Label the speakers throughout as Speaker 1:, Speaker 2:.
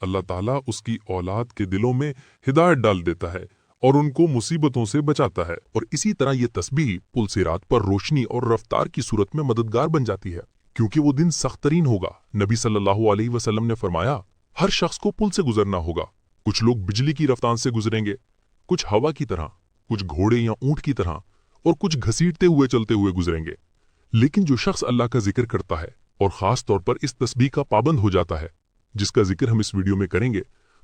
Speaker 1: اللہ تعالیٰ اس کی اولاد کے دلوں میں ہدایت ڈال دیتا ہے اور ان کو مصیبتوں سے بچاتا ہے۔
Speaker 2: اور اسی طرح یہ تسبیح پل صراط پر روشنی اور رفتار کی صورت میں مددگار بن جاتی ہے، کیونکہ وہ دن سخت ترین ہوگا۔ نبی صلی اللہ علیہ وسلم نے فرمایا، ہر شخص کو پل سے گزرنا ہوگا۔ کچھ لوگ بجلی کی رفتار سے گزریں گے، کچھ ہوا کی طرح، کچھ گھوڑے یا اونٹ کی طرح، اور کچھ گھسیٹتے ہوئے چلتے ہوئے گزریں گے۔ لیکن جو شخص اللہ کا ذکر کرتا ہے اور خاص طور پر اس تسبیح کا پابند ہو جاتا ہے، جس کا ذکر ہم اس ویڈیو میں کریں گے،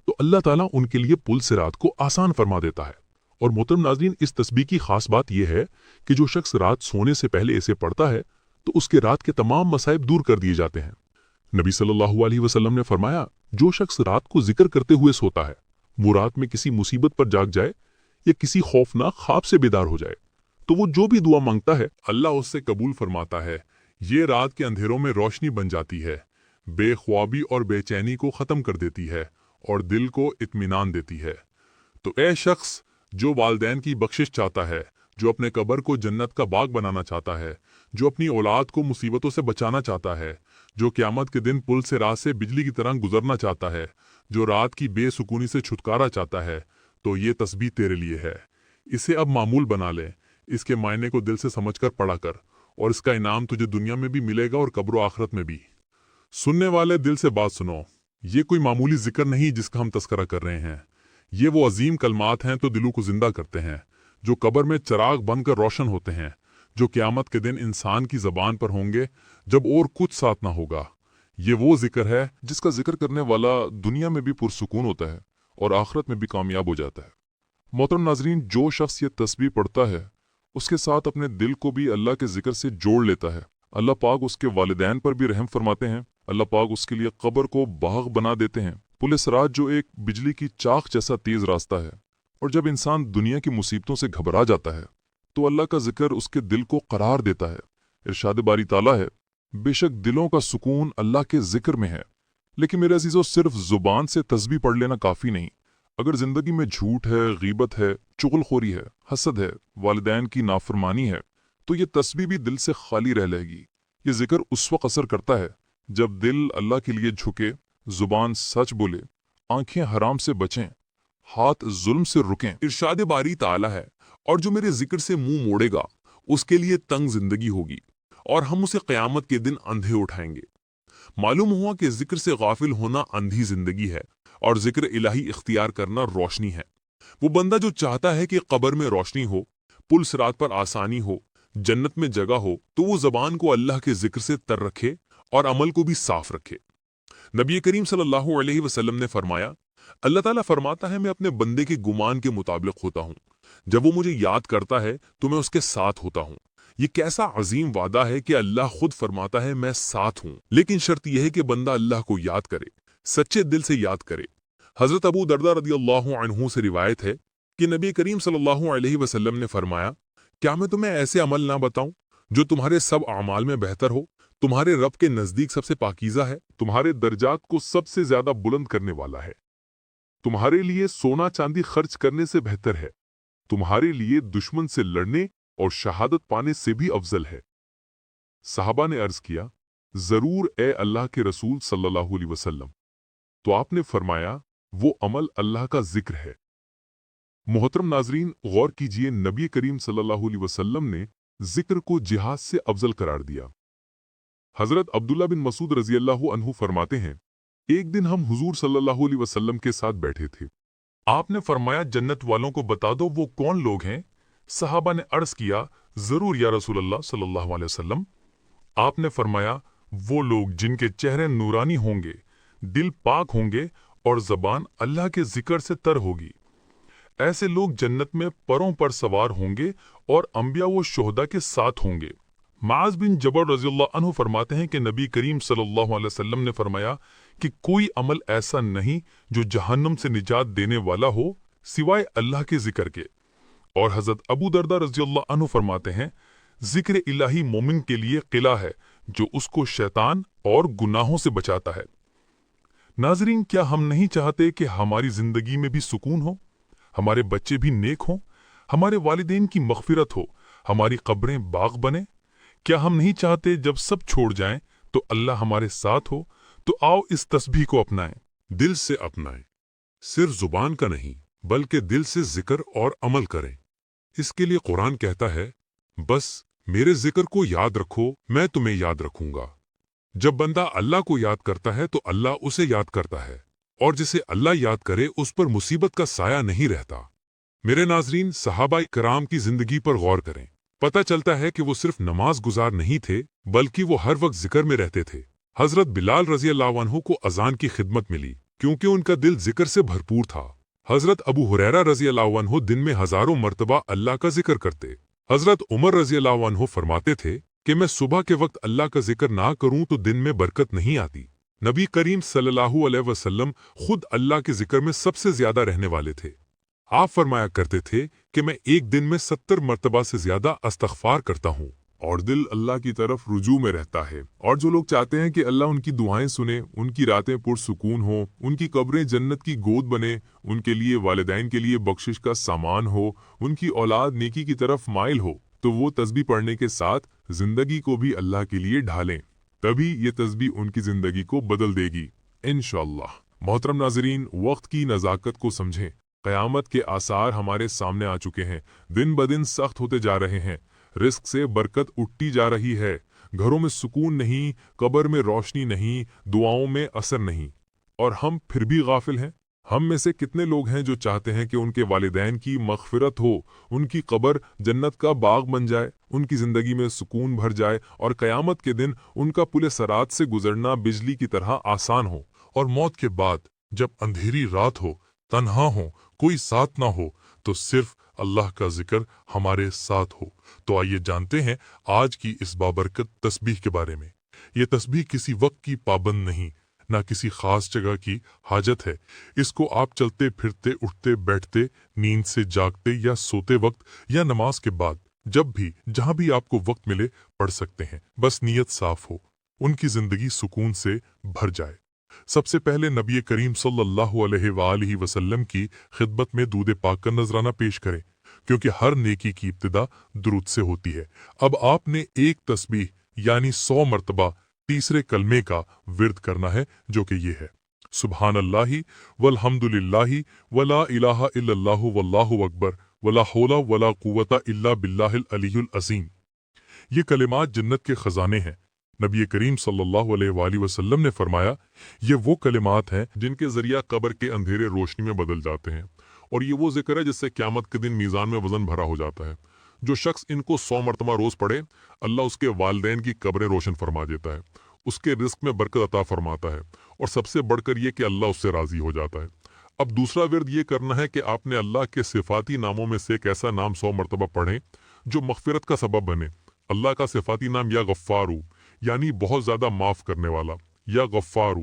Speaker 2: تو اللہ تعالیٰ ان کے لیے پل صراط کو آسان فرما دیتا ہے۔ اور محترم ناظرین، اس تسبیح کی خاص بات یہ ہے کہ جو شخص رات سونے سے پہلے اسے پڑھتا ہے تو اس کے رات کے تمام مصائب دور کر دیے جاتے ہیں۔ نبی صلی اللہ علیہ وسلم نے فرمایا، جو شخص رات کو ذکر کرتے ہوئے سوتا ہے، وہ رات میں کسی مصیبت پر جاگ جائے یا کسی خوفناک خواب سے بیدار ہو جائے تو وہ جو بھی دعا مانگتا ہے
Speaker 1: اللہ اس سے قبول فرماتا ہے۔ یہ رات کے اندھیروں میں روشنی بن جاتی ہے، بے خوابی اور بے چینی کو ختم کر دیتی ہے اور دل کو اطمینان دیتی ہے۔ تو اے شخص جو والدین کی بخشش چاہتا ہے، جو اپنے قبر کو جنت کا باغ بنانا چاہتا ہے، جو اپنی اولاد کو مصیبتوں سے بچانا چاہتا ہے، جو قیامت کے دن پل سے رات سے بجلی کی طرح گزرنا چاہتا ہے، جو رات کی بے سکونی سے چھٹکارا چاہتا ہے، تو یہ تسبیح تیرے لیے ہے۔ اسے اب معمول بنا لے، اس کے معنی کو دل سے سمجھ کر پڑھا کر، اور اس کا انعام تجھے دنیا میں بھی ملے گا اور قبر و آخرت میں بھی۔ سننے والے دل سے بات سنو، یہ کوئی معمولی ذکر نہیں جس کا ہم تذکرہ کر رہے ہیں۔ یہ وہ عظیم کلمات ہیں تو دلوں کو زندہ کرتے ہیں، جو قبر میں چراغ بن کر روشن ہوتے ہیں، جو قیامت کے دن انسان کی زبان پر ہوں گے جب اور کچھ ساتھ نہ ہوگا۔ یہ وہ ذکر ہے
Speaker 2: جس کا ذکر کرنے والا دنیا میں بھی پرسکون ہوتا ہے اور آخرت میں بھی کامیاب ہو جاتا ہے۔ محترم ناظرین، جو شخص یہ تسبیح پڑھتا ہے اس کے ساتھ اپنے دل کو بھی اللہ کے ذکر سے جوڑ لیتا ہے۔ اللہ پاک اس کے والدین پر بھی رحم فرماتے ہیں۔ اللہ پاک اس کے لیے قبر کو باغ بنا دیتے ہیں۔ پل صراط جو ایک بجلی کی چاق جیسا تیز راستہ ہے، اور جب انسان دنیا کی مصیبتوں سے گھبرا جاتا ہے تو اللہ کا ذکر اس کے دل کو قرار دیتا ہے۔ ارشاد باری تعالیٰ ہے، بے شک دلوں کا سکون اللہ کے ذکر میں ہے۔ لیکن میرے عزیزو، صرف زبان سے تسبیح پڑھ لینا کافی نہیں۔ اگر زندگی میں جھوٹ ہے، غیبت ہے، چغل خوری ہے، حسد ہے، والدین کی نافرمانی ہے، تو یہ تسبیح بھی دل سے خالی رہ لے گی۔ یہ ذکر اس وقت اثر کرتا ہے جب دل اللہ کے لیے جھکے، زبان سچ بولے، آنکھیں حرام سے بچیں، ہاتھ ظلم سے رکیں۔
Speaker 1: ارشاد باری تعالیٰ ہے، اور جو میرے ذکر سے منہ موڑے گا اس کے لیے تنگ زندگی ہوگی، اور ہم اسے قیامت کے دن اندھے اٹھائیں گے۔ معلوم ہوا کہ ذکر سے غافل ہونا اندھی زندگی ہے، اور ذکر الہی اختیار کرنا روشنی ہے۔ وہ بندہ جو چاہتا ہے کہ قبر میں روشنی ہو، پل صراط پر آسانی ہو، جنت میں جگہ ہو، تو وہ زبان کو اللہ کے ذکر سے تر رکھے اور عمل کو بھی صاف رکھے۔ نبی کریم صلی اللہ علیہ وسلم نے فرمایا، اللہ تعالیٰ فرماتا ہے، میں اپنے بندے کے گمان کے مطابق ہوتا ہوں۔ جب وہ مجھے یاد کرتا ہے تو میں اس کے ساتھ ہوتا ہوں۔ یہ کیسا عظیم وعدہ ہے کہ اللہ خود فرماتا ہے، میں ساتھ ہوں۔ لیکن شرط یہ ہے کہ بندہ اللہ کو یاد کرے، سچے دل سے یاد کرے۔ حضرت ابو درداء رضی اللہ عنہ سے روایت ہے کہ نبی کریم صلی اللہ علیہ وسلم نے فرمایا، کیا میں تمہیں ایسے عمل نہ بتاؤں جو تمہارے سب اعمال میں بہتر ہو، تمہارے رب کے نزدیک سب سے پاکیزہ ہے، تمہارے درجات کو سب سے زیادہ بلند کرنے والا ہے، تمہارے لیے سونا چاندی خرچ کرنے سے بہتر ہے، تمہارے لیے دشمن سے لڑنے اور شہادت پانے سے بھی افضل ہے۔ صحابہ نے عرض کیا، ضرور اے اللہ کے رسول صلی اللہ علیہ وسلم۔ تو آپ نے فرمایا، وہ عمل اللہ کا ذکر ہے۔ محترم ناظرین، غور کیجئے، نبی کریم صلی اللہ علیہ وسلم نے ذکر کو جہاد سے افضل قرار دیا۔ حضرت عبداللہ بن مسعود رضی اللہ عنہ فرماتے ہیں، ایک دن ہم حضور صلی اللہ علیہ وسلم کے ساتھ بیٹھے تھے۔ آپ نے فرمایا، جنت والوں کو بتا دو وہ کون لوگ ہیں؟ صحابہ نے عرض کیا، ضرور یا رسول اللہ صلی اللہ علیہ وسلم۔ آپ نے فرمایا، وہ لوگ جن کے چہرے نورانی ہوں گے، دل پاک ہوں گے اور زبان اللہ کے ذکر سے تر ہوگی۔ ایسے لوگ جنت میں پروں پر سوار ہوں گے اور انبیاء و شہداء کے ساتھ ہوں گے۔ معاذ بن جبل رضی اللہ عنہ فرماتے ہیں کہ نبی کریم صلی اللہ علیہ وسلم نے فرمایا کہ کوئی عمل ایسا نہیں جو جہنم سے نجات دینے والا ہو سوائے اللہ کے ذکر کے۔ اور حضرت ابو درداء رضی اللہ عنہ فرماتے ہیں، ذکر الہی مومن کے لیے قلعہ ہے جو اس کو شیطان اور گناہوں سے بچاتا ہے۔ ناظرین، کیا ہم نہیں چاہتے کہ ہماری زندگی میں بھی سکون ہو، ہمارے بچے بھی نیک ہوں، ہمارے والدین کی مغفرت ہو، ہماری قبریں باغ بنے؟ کیا ہم نہیں چاہتے جب سب چھوڑ جائیں تو اللہ ہمارے ساتھ ہو؟ تو آؤ اس تسبیح کو اپنائیں،
Speaker 3: دل سے اپنائیں، صرف زبان کا نہیں بلکہ دل سے ذکر اور عمل کریں۔ اس کے لیے قرآن کہتا ہے، بس میرے ذکر کو یاد رکھو، میں تمہیں یاد رکھوں گا۔ جب بندہ اللہ کو یاد کرتا ہے تو اللہ اسے یاد کرتا ہے، اور جسے اللہ یاد کرے اس پر مصیبت کا سایہ نہیں رہتا۔ میرے ناظرین، صحابہ کرام کی زندگی پر غور کریں۔ پتہ چلتا ہے کہ وہ صرف نماز گزار نہیں تھے بلکہ وہ ہر وقت ذکر میں رہتے تھے۔ حضرت بلال رضی اللہ عنہ کو اذان کی خدمت ملی کیونکہ ان کا دل ذکر سے بھرپور تھا۔ حضرت ابو ہریرہ رضی اللہ عنہ دن میں ہزاروں مرتبہ اللہ کا ذکر کرتے۔ حضرت عمر رضی اللہ عنہ فرماتے تھے کہ میں صبح کے وقت اللہ کا ذکر نہ کروں تو دن میں برکت نہیں آتی۔ نبی کریم صلی اللہ علیہ وسلم خود اللہ کے ذکر میں سب سے زیادہ رہنے والے تھے۔ آپ فرمایا کرتے تھے کہ میں ایک دن میں 70 مرتبہ سے زیادہ استغفار کرتا ہوں۔
Speaker 2: اور دل اللہ کی طرف رجوع میں رہتا ہے، اور جو لوگ چاہتے ہیں کہ اللہ ان کی دعائیں سنے، ان کی راتیں پرسکون ہوں، ان کی قبریں جنت کی گود بنے، ان کے لیے والدین کے لیے بخشش کا سامان ہو، ان کی اولاد نیکی کی طرف مائل ہو، تو وہ تسبیح پڑھنے کے ساتھ زندگی کو بھی اللہ کے لیے ڈھالیں، تبھی یہ تسبیح ان کی زندگی کو بدل دے گی انشاءاللہ۔ محترم ناظرین، وقت کی نزاکت کو سمجھیں۔ قیامت کے آثار ہمارے سامنے آ چکے ہیں، دن بدن سخت ہوتے جا رہے ہیں، رزق سے برکت اٹھتی جا رہی ہے، گھروں میں سکون نہیں، قبر میں روشنی نہیں، دعاؤں میں اثر نہیں، اور ہم پھر بھی غافل ہیں۔ ہم میں سے کتنے لوگ ہیں جو چاہتے ہیں کہ ان کے والدین کی مغفرت ہو، ان کی قبر جنت کا باغ بن جائے، ان کی زندگی میں سکون بھر جائے، اور قیامت کے دن ان کا پل صراط سے گزرنا بجلی کی طرح آسان ہو۔
Speaker 3: اور موت کے بعد جب اندھیری رات ہو، تنہا ہو، کوئی ساتھ نہ ہو، تو صرف اللہ کا ذکر ہمارے ساتھ ہو۔ تو آئیے جانتے ہیں آج کی اس بابرکت تسبیح کے بارے میں۔ یہ تسبیح کسی وقت کی پابند نہیں، نہ کسی خاص جگہ کی حاجت ہے۔ اس کو آپ چلتے پھرتے، اٹھتے بیٹھتے، نیند سے جاگتے یا سوتے وقت یا نماز کے بعد، جب بھی جہاں بھی آپ کو وقت ملے پڑھ سکتے ہیں، بس نیت صاف ہو، ان کی زندگی سکون سے بھر جائے۔ سب سے پہلے نبی کریم صلی اللہ علیہ وآلہ وسلم کی خدمت میں درود پاک کا نذرانہ پیش کریں، کیونکہ ہر نیکی کی ابتدا درود سے ہوتی ہے۔ اب آپ نے ایک تسبیح یعنی 100 مرتبہ تیسرے کلمے کا ورد کرنا ہے، جو کہ یہ ہے: سبحان اللہ والحمد للہ ولا الہ الا اللہ واللہ اکبر ولا حول ولا قوت الا باللہ العلی العظیم۔ یہ کلمات جنت کے خزانے ہیں۔ نبی کریم صلی اللہ علیہ وآلہ وسلم نے فرمایا، یہ وہ کلمات ہیں
Speaker 1: جن کے ذریعہ قبر کے اندھیرے روشنی میں بدل جاتے ہیں، اور یہ وہ ذکر ہے جس سے قیامت کے دن میزان میں وزن بھرا ہو جاتا ہے۔ جو شخص ان کو 100 مرتبہ روز پڑھے، اللہ اس کے والدین کی قبریں روشن فرما دیتا ہے، اس کے رزق میں برکت عطا فرماتا ہے، اور سب سے بڑھ کر یہ کہ اللہ اس سے راضی ہو جاتا ہے۔ اب دوسرا ورد یہ کرنا ہے کہ آپ نے اللہ کے صفاتی ناموں میں سے ایک ایسا نام 100 مرتبہ پڑھیں جو مغفرت کا سبب بنے۔ اللہ کا صفاتی نام یا غفارو یعنی بہت زیادہ معاف کرنے والا، یا غفارو،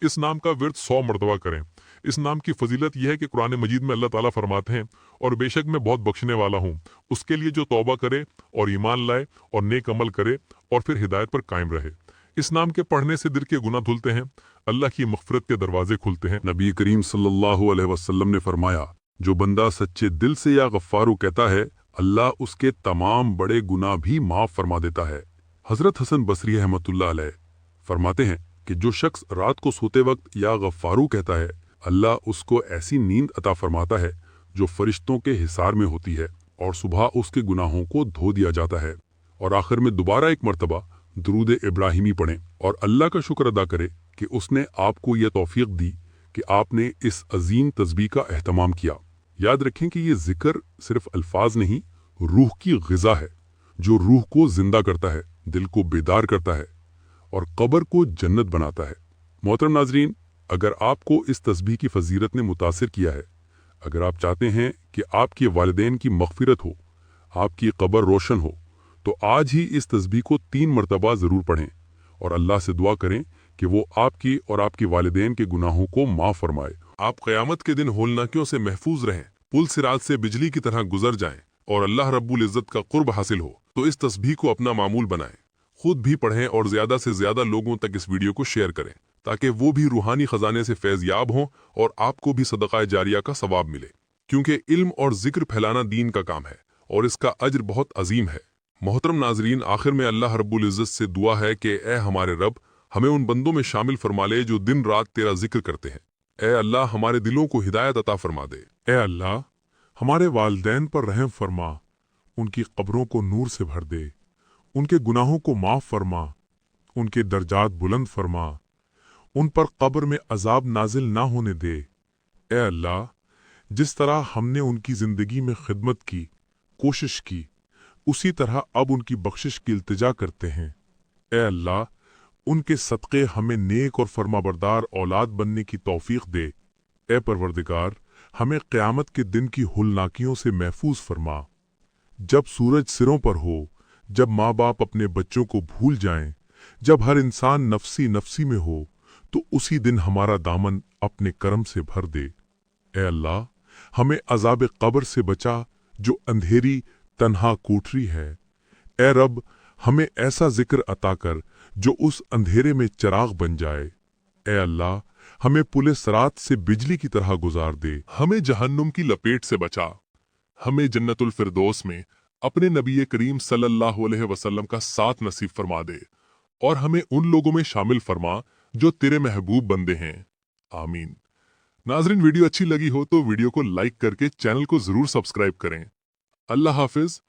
Speaker 1: اس نام کا ورد 100 مرتبہ کریں۔ اس نام کی فضیلت یہ ہے کہ قرآن مجید میں اللہ تعالیٰ فرماتے ہیں، اور بے شک میں بہت بخشنے والا ہوں اس کے لیے جو توبہ کرے اور ایمان لائے اور نیک عمل کرے اور پھر ہدایت پر قائم رہے۔ اس نام کے پڑھنے سے دل کے گناہ دھلتے ہیں، اللہ کی مغفرت کے دروازے کھلتے ہیں۔
Speaker 2: نبی کریم صلی اللہ علیہ وسلم نے فرمایا، جو بندہ سچے دل سے یا غفارو کہتا ہے، اللہ اس کے تمام بڑے گناہ بھی معاف فرما دیتا ہے۔ حضرت حسن بصری رحمۃ اللہ علیہ فرماتے ہیں کہ جو شخص رات کو سوتے وقت یا غفارو کہتا ہے، اللہ اس کو ایسی نیند عطا فرماتا ہے جو فرشتوں کے حصار میں ہوتی ہے، اور صبح اس کے گناہوں کو دھو دیا جاتا ہے۔ اور آخر میں دوبارہ ایک مرتبہ درود ابراہیمی پڑھیں اور اللہ کا شکر ادا کرے کہ اس نے آپ کو یہ توفیق دی کہ آپ نے اس عظیم تسبیح کا اہتمام کیا۔ یاد رکھیں کہ یہ ذکر صرف الفاظ نہیں، روح کی غذا ہے، جو روح کو زندہ کرتا ہے، دل کو بیدار کرتا ہے، اور قبر کو جنت بناتا ہے۔ محترم ناظرین، اگر آپ کو اس تسبیح کی فضیلت نے متاثر کیا ہے، اگر آپ چاہتے ہیں کہ آپ کے والدین کی مغفرت ہو، آپ کی قبر روشن ہو، تو آج ہی اس تسبیح کو 3 مرتبہ ضرور پڑھیں اور اللہ سے دعا کریں کہ وہ آپ کی اور آپ کے والدین کے گناہوں کو معاف فرمائے۔
Speaker 1: آپ قیامت کے دن ہولناکیوں سے محفوظ رہیں، پل صراط سے بجلی کی طرح گزر جائیں، اور اللہ رب العزت کا قرب حاصل ہو، تو اس تسبیح کو اپنا معمول بنائیں، خود بھی پڑھیں اور زیادہ سے زیادہ لوگوں تک اس ویڈیو کو شیئر کریں، تاکہ وہ بھی روحانی خزانے سے فیض یاب ہوں اور آپ کو بھی صدقہ جاریہ کا ثواب ملے، کیونکہ علم اور ذکر پھیلانا دین کا کام ہے اور اس کا اجر بہت عظیم ہے۔ محترم ناظرین، آخر میں اللہ رب العزت سے دعا ہے کہ اے ہمارے رب، ہمیں ان بندوں میں شامل فرما لے جو دن رات تیرا ذکر کرتے ہیں، اے اللہ ہمارے دلوں کو ہدایت عطا فرما دے۔
Speaker 3: اے اللہ ہمارے والدین پر رحم فرما، ان کی قبروں کو نور سے بھر دے، ان کے گناہوں کو معاف فرما، ان کے درجات بلند فرما، ان پر قبر میں عذاب نازل نہ ہونے دے۔ اے اللہ جس طرح ہم نے ان کی زندگی میں خدمت کی، کوشش کی، اسی طرح اب ان کی بخشش کی التجا کرتے ہیں۔ اے اللہ ان کے صدقے ہمیں نیک اور فرمانبردار اولاد بننے کی توفیق دے۔ اے پروردگار ہمیں قیامت کے دن کی ہولناکیوں سے محفوظ فرما، جب سورج سروں پر ہو، جب ماں باپ اپنے بچوں کو بھول جائیں، جب ہر انسان نفسی نفسی میں ہو، تو اسی دن ہمارا دامن اپنے کرم سے بھر دے۔ اے اللہ ہمیں عذاب قبر سے بچا جو اندھیری تنہا کوٹری ہے۔ اے رب ہمیں ایسا ذکر عطا کر جو اس اندھیرے میں چراغ بن جائے۔ اے اللہ ہمیں پل صراط سے بجلی کی طرح گزار دے۔
Speaker 1: ہمیں جہنم کی لپیٹ سے بچا، ہمیں جنت الفردوس میں اپنے نبی کریم صلی اللہ علیہ وسلم کا ساتھ نصیب فرما دے، اور ہمیں ان لوگوں میں شامل فرما جو تیرے محبوب بندے ہیں، آمین۔ ناظرین ویڈیو اچھی لگی ہو تو ویڈیو کو لائک کر کے چینل کو ضرور سبسکرائب کریں۔ اللہ حافظ۔